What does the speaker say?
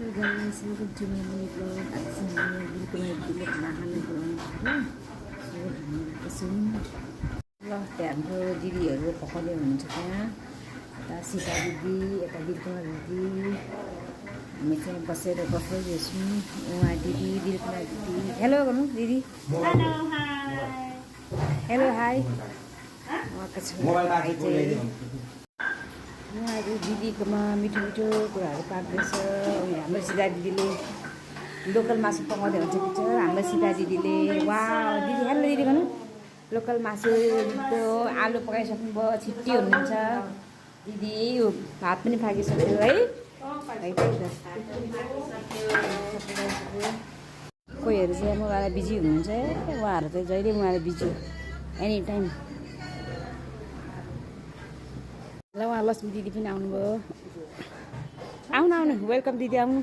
guys, welcome to my new vlog. At sa hindi ko may bilit na hanap ko lang. So, kasi ल त्यहाँ हाम्रो दिदीहरू पकाउँदै हुनुहुन्छ त्यहाँ यता सीता दिदी यता बिल्कुला दिदी हामी चाहिँ बसेर बस्दैछौँ उहाँ दिदी बिल्कुला दिदी हेलो गर्नु दिदी हेलो हाई उहाँको उहाँहरू दिदीकोमा मिठो मिठो कुराहरू पाक्दैछ हाम्रो सीता दिदीले लोकल मासु पकाउँदै हुन्छ पिक्चर हाम्रो सीता दिदीले वा दिदी हेलो दिदी गर्नु लोकल मासु त्यो आलु पकाइसक्नुभयो छिट्टी हुनुहुन्छ दिदी भात पनि पाकिसक्यो है कोहीहरू चाहिँ अब उहाँलाई बिजी हुनुहुन्छ उहाँहरू चाहिँ जहिले उहाँलाई बिजी एनी टाइम ल उहाँ लक्ष्मी दिदी पनि आउनुभयो आउनु आउनु वेलकम दिदी आउनु